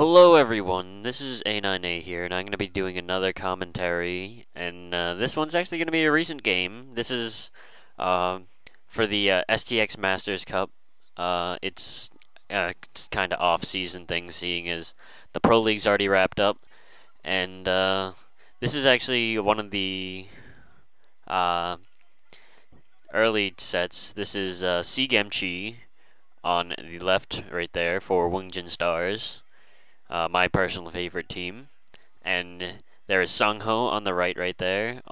Hello everyone, this is A9A here, and I'm going to be doing another commentary, and this one's actually going to be a recent game. This is for the STX Masters Cup. It's kind of off-season thing, seeing as the Pro League's already wrapped up, and this is actually one of the uh, early sets. This is Sea.Guemchi on the left right there for Wingjin Stars. My personal favorite team. And there is SangHo on the right there.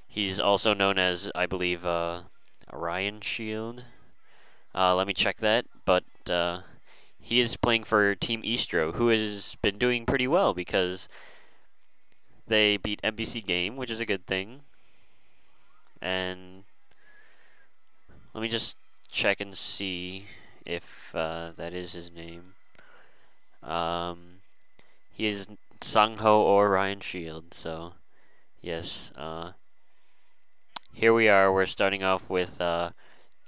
He's also known as, I believe, Orion Shield. Let me check that. But he is playing for Team Eastro, who has been doing pretty well because they beat NBC Game, which is a good thing. And let me just check and see if that is his name. He is SangHo or Orion Shield, so yes. Here we are. We're starting off with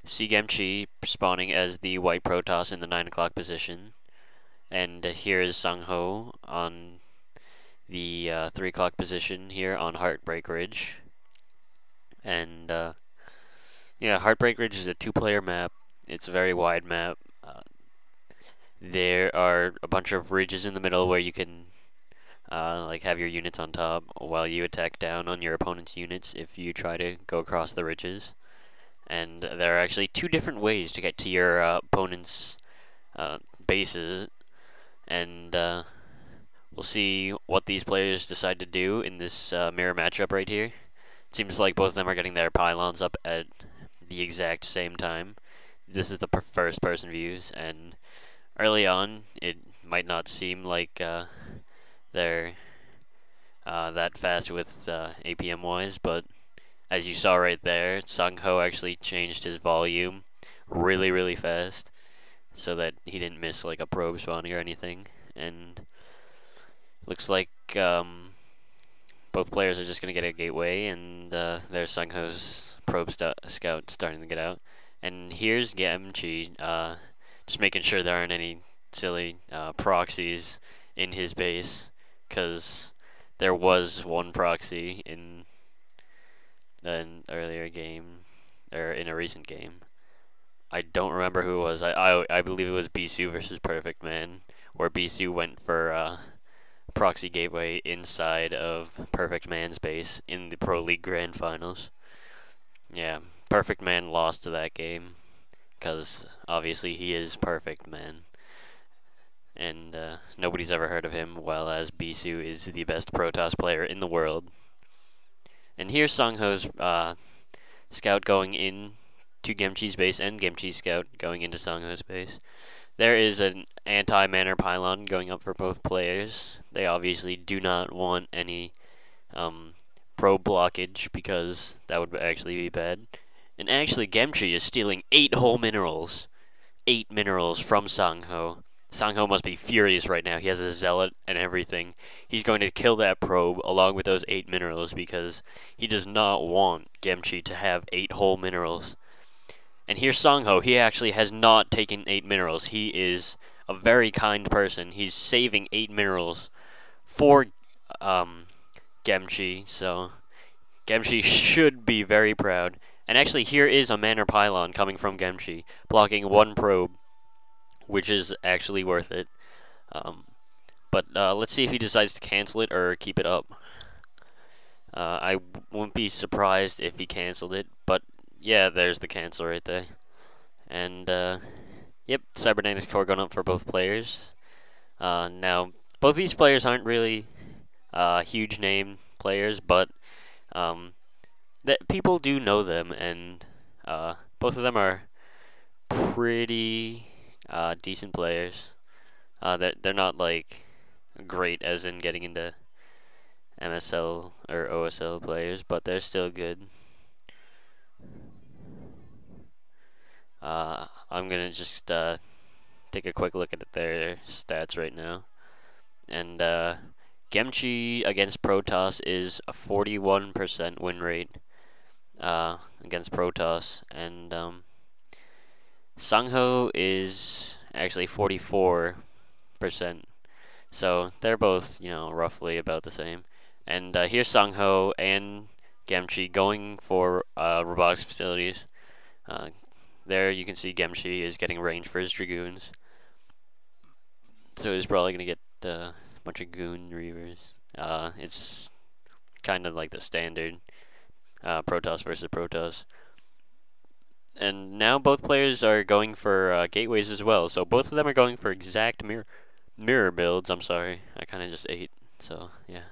Sea.Guemchi spawning as the white Protoss in the 9 o'clock position, and here is SangHo on the 3 o'clock position here on Heartbreak Ridge. And yeah, Heartbreak Ridge is a 2-player map. It's a very wide map. There are a bunch of ridges in the middle where you can like have your units on top while you attack down on your opponent's units if you try to go across the ridges. And there are actually 2 different ways to get to your opponent's bases, and we'll see what these players decide to do in this mirror matchup right here. It seems like both of them are getting their pylons up at the exact same time. This is the first person views, and early on, it might not seem like they're that fast with APM-wise, but as you saw right there, SangHo actually changed his volume really fast so that he didn't miss like a probe spawning or anything. And looks like both players are just going to get a gateway, and there's SangHo's probe scout starting to get out. And here's Guemchi, just making sure there aren't any silly proxies in his base, because there was one proxy in an earlier game, or in a recent game. I don't remember who it was. I believe it was Bisu versus Perfect Man, where Bisu went for proxy gateway inside of Perfect Man's base in the Pro League Grand Finals. Yeah, Perfect Man lost to that game, because obviously he is Perfect Man, and nobody's ever heard of him, while as Bisu is the best Protoss player in the world. And here's SangHo's scout going in to Guemchi's base, and Guemchi's scout going into SangHo's base. There is an anti-manor pylon going up for both players. They obviously do not want any probe blockage, because that would actually be bad. And actually, Guemchi is stealing 8 whole minerals. 8 minerals from SangHo. SangHo must be furious right now. He has a zealot and everything. He's going to kill that probe along with those 8 minerals, because he does not want Guemchi to have 8 whole minerals. And here's SangHo. He actually has not taken 8 minerals. He is a very kind person. He's saving 8 minerals for Guemchi, so Guemchi should be very proud. And actually, here is a manor pylon coming from Guemchi, blocking 1 probe, which is actually worth it. But let's see if he decides to cancel it or keep it up. I wouldn't be surprised if he canceled it, but yeah, there's the cancel right there. And yep, Cybernetics Core going up for both players. Now, both these players aren't really huge name players, but that people do know them, and both of them are pretty decent players. They're not like great as in getting into MSL or OSL players, but they're still good. I'm gonna just take a quick look at their stats right now. And Guemchi against Protoss is a 41% win rate against Protoss, and SangHo is actually 44% 6%. So they're both, roughly about the same. And here's SangHo and Guemchi going for robotics facilities. There you can see Guemchi is getting range for his Dragoons. So he's probably going to get a bunch of Goon Reavers. It's kind of like the standard Protoss versus Protoss. And now both players are going for gateways as well. So both of them are going for exact mirror builds. I'm sorry, I kind of just ate. So yeah.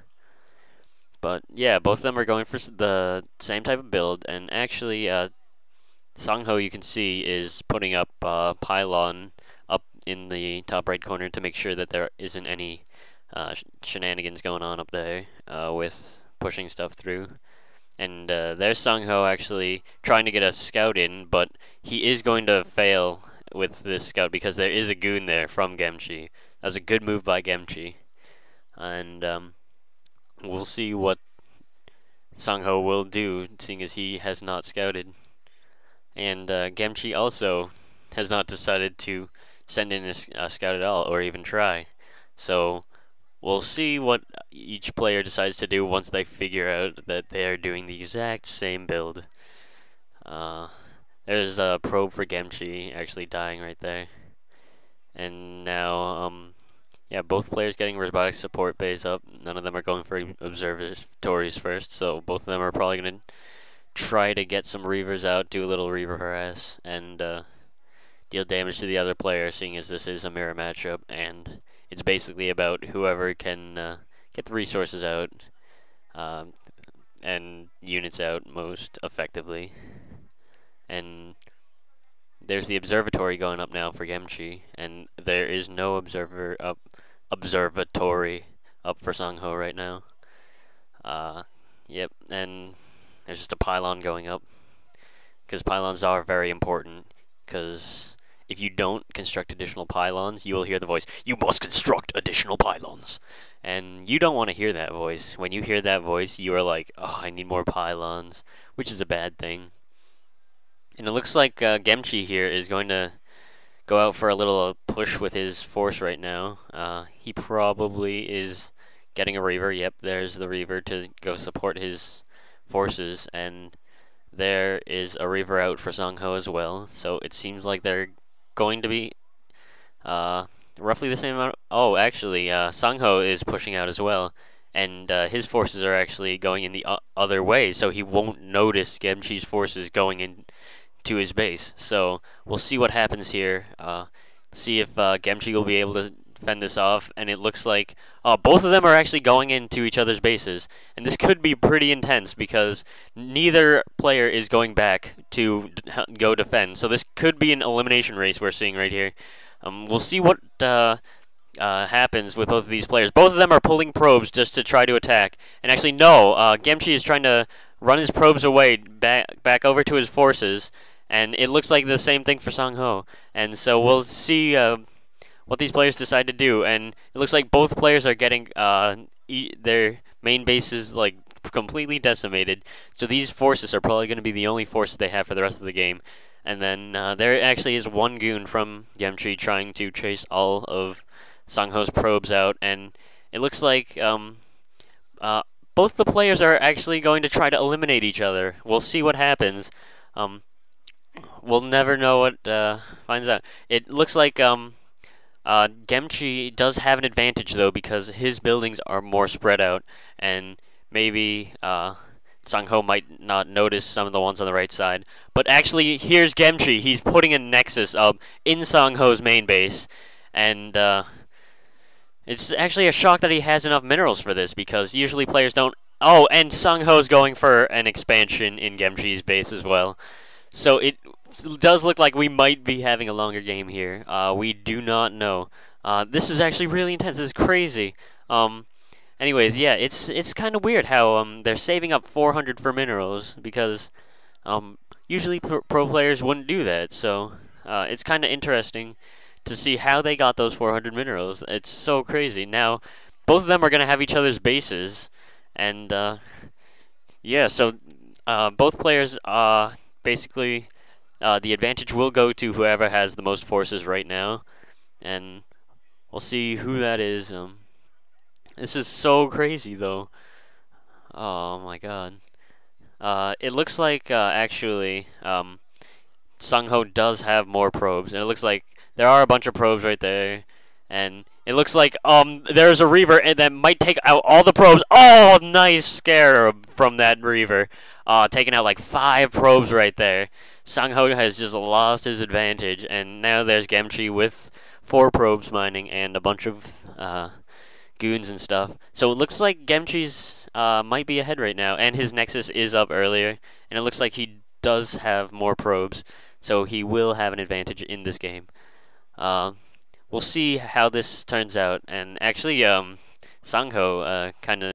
But yeah, both of them are going for the same type of build. And actually, SangHo, you can see, is putting up pylon up in the top right corner to make sure that there isn't any shenanigans going on up there with pushing stuff through. And there's SangHo actually trying to get a scout in, but he is going to fail with this scout because there is a goon there from Guemchi. That was a good move by Guemchi. And we'll see what SangHo will do, seeing as he has not scouted. And Guemchi also has not decided to send in a scout at all, or even try. So we'll see what each player decides to do once they figure out that they are doing the exact same build. There's a probe for Guemchi actually dying right there. And now, yeah, both players getting robotics support bays up. None of them are going for observatories first, so both of them are probably going to try to get some Reavers out, do a little Reaver harass, and deal damage to the other player, seeing as this is a mirror matchup, and it's basically about whoever can get the resources out and units out most effectively. And there's the observatory going up now for Guemchi, and there is no observatory up for SangHo right now. Yep, and there's just a pylon going up, because pylons are very important, because if you don't construct additional pylons, you will hear the voice, "You must construct additional pylons." And you don't want to hear that voice. When you hear that voice, you are like, "Oh, I need more pylons," which is a bad thing. And it looks like Guemchi here is going to go out for a little push with his force right now. He probably is getting a Reaver. Yep, there's the Reaver to go support his forces. And there is a Reaver out for SangHo as well. So it seems like they're going to be roughly the same amount. Oh, actually, SangHo is pushing out as well. And his forces are actually going in the other way, so he won't notice Guemchi's forces going in to his base. So we'll see what happens here. See if Guemchi will be able to fend this off. And it looks like both of them are actually going into each other's bases. And this could be pretty intense because neither player is going back to go defend. So this could be an elimination race we're seeing right here. We'll see what happens with both of these players. Both of them are pulling probes just to try to attack. And actually, no, Guemchi is trying to run his probes away back over to his forces. And it looks like the same thing for SangHo. And so we'll see what these players decide to do. And it looks like both players are getting their main bases like completely decimated. So these forces are probably going to be the only forces they have for the rest of the game. And then there actually is one goon from Guemchi trying to chase all of SangHo's probes out. And it looks like both the players are actually going to try to eliminate each other. We'll see what happens. We'll never know what finds out. It looks like Guemchi does have an advantage, though, because his buildings are more spread out, and maybe SangHo might not notice some of the ones on the right side. But actually, here's Guemchi. He's putting a nexus up in SangHo's main base, and it's actually a shock that he has enough minerals for this, because usually players don't. Oh, and SangHo's going for an expansion in Guemchi's base as well. So it does look like we might be having a longer game here. We do not know. This is actually really intense. This is crazy. Anyways, yeah, it's kind of weird how they're saving up 400 for minerals, because usually pro players wouldn't do that. So it's kind of interesting to see how they got those 400 minerals. It's so crazy. Now, both of them are going to have each other's bases. And yeah, so both players basically, the advantage will go to whoever has the most forces right now. And We'll see who that is. This is so crazy though. Oh my god. It looks like actually SangHo does have more probes, and it looks like there are a bunch of probes right there, and it looks like there's a Reaver and that might take out all the probes. Oh, nice scare from that Reaver, taking out like 5 probes right there. SangHo has just lost his advantage, and now there's Guemchi with 4 probes mining and a bunch of goons and stuff. So it looks like Guemchi's might be ahead right now, and his Nexus is up earlier, and it looks like he does have more probes. So he will have an advantage in this game. We'll see how this turns out. And actually, SangHo kind of